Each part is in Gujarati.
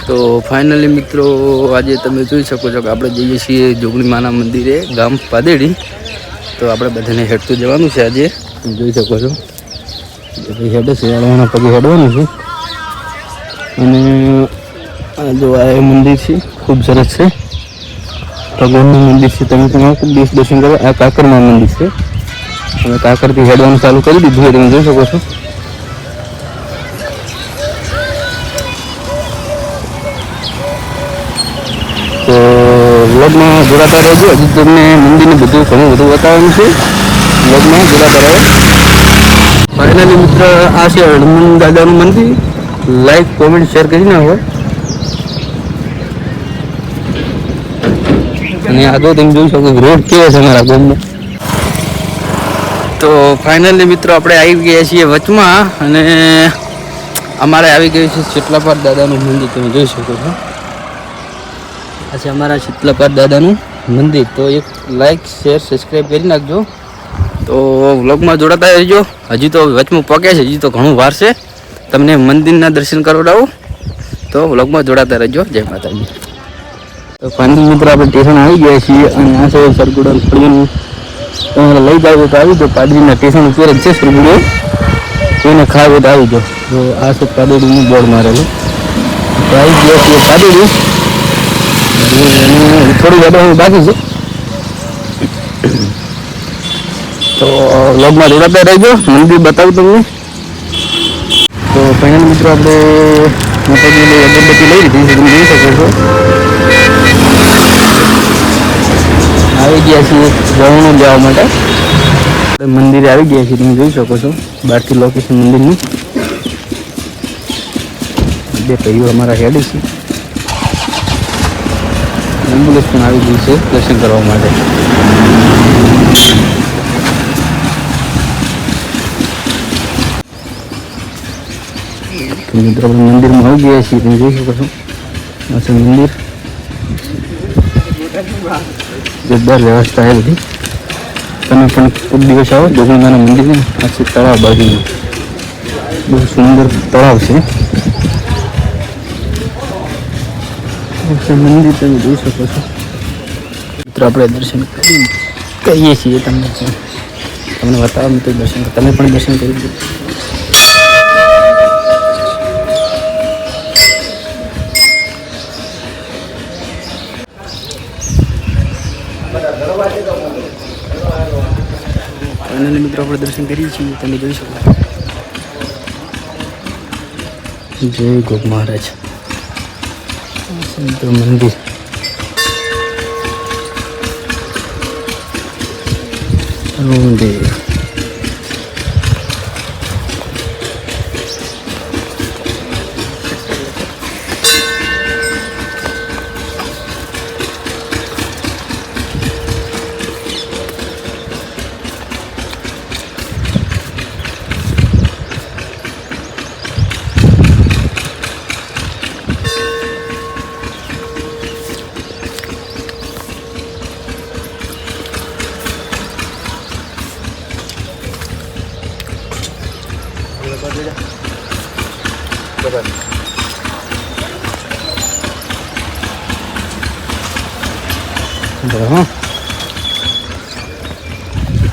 તો ફાઇનલી મિત્રો આજે તમે જોઈ શકો છો કે આપણે જઈએ છીએ જોગણી માના મંદિરે ગામ પાદેડી. તો આપણે બધાને હેડતું જવાનું છે આજે. તમે જોઈ શકો છો હેડે છે વાળાના પગે હેડવાનું છે. અને આ જો આ મંદિર છે ખૂબ સરસ છે, ભગવાનનું મંદિર છે. તમે તમારે ખૂબ દિવસ દર્શન કરો. આ કાકરમાં મંદિર છે. હવે કાકરથી હેડવાનું ચાલુ કરી દીધું છે, તમે જોઈ શકો છો. તો વ્લોગમાં જોડાતા રહેજો. હજી તમને મંદિરનું બધું ઘણું બધું બતાવવાનું છે. વ્લોગમાં જોડાતા રહો. ફાઇનલી મિત્ર આ છે હનુમાન દાદાનું મંદિર. લાઈક કોમેન્ટ શેર કરી નાખો. અને આ તો તમે જોઈ શકો રોડ કેવો છે અમારા ગામમાં. તો ફાઇનલી મિત્રો આપણે આવી ગયા છીએ વચમાં, અને અમારે આવી ગયું છે શીતલાપાર દાદાનું મંદિર. તમે જોઈ શકો છો આ છે અમારા શીતલાપાર દાદાનું મંદિર. તો એક લાઈક શેર સબસ્ક્રાઈબ કરી નાખજો. તો વ્લોગમાં જોડાતા રહેજો. હજી તો વચમાં પહોંચ્યા છે, હજી તો ઘણું વાર છે. તમને મંદિરના દર્શન કરાવડાવું, તો વ્લોગમાં જોડાતા રહેજો. જય માતાજી. તો ફાઇનલ મિત્રો આપણે સ્ટેશન આવી ગયા છીએ, અને આ છે સરગુડા ફળીનું. તમારે લઈ જાવ તો આવી જાઓ. પાદરીના સ્ટેશન ઉપર જ છે સરગુડો. કોઈને ખાવું તો આવી જાઓ. તો આ છે પાદરીનું બોર્ડ મારેલું. તો આવી ગયા છીએ પાદરી. થોડી હેડવાનું બાકી છે. તો વ્લોગમાં જોડાતા રહેજો. મંદિર બતાવું તમને. તો ફાઇનલ મિત્રો આપણે માતાજીની અગરબત્તી લઈ લીધી છે, તમે જોઈ શકો છો. આવી ગયા છીએ જવાનું જવા માટે. મંદિરે આવી ગયા છીએ, તમે જોઈ શકો છો બહારથી લોકેશન મંદિરનું. બે ભાઈઓ અમારા હેડ છે. એમ્બ્યુલન્સ પણ આવી ગઈ છે દર્શન કરવા માટે. મિત્રો આપણે મંદિરમાં આવી ગયા છીએ, તમે જોઈ શકો છો. આ છે મંદિર. જોરદાર વ્યવસ્થા છે બધી. તમે પણ ખૂબ દિવસ આવો જોગણીમાના મંદિરને. આ છે તળાવ બાજુનું, બહુ સુંદર તળાવ છે. મંદિર તમે જોઈ શકો છો. મિત્રો આપણે દર્શન કરીએ છીએ. તમને બતાવવા મિત્રો દર્શન, તમે પણ દર્શન કરી દો. અને મિત્રો આપણે દર્શન કરીએ છીએ, તમે જોઈ શકો. જય ગોપ મહારાજ. મિત્રો મંદિર મંદિર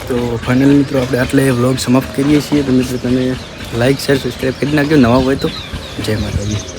તો ફાઇનલ મિત્રો આપણે આટલે વ્લોગ સમાપ્ત કરીએ છીએ. તો મિત્રો તમે લાઈક શેર સબસ્ક્રાઈબ કરી નાખજો નવા હોય તો. જય માતાજી.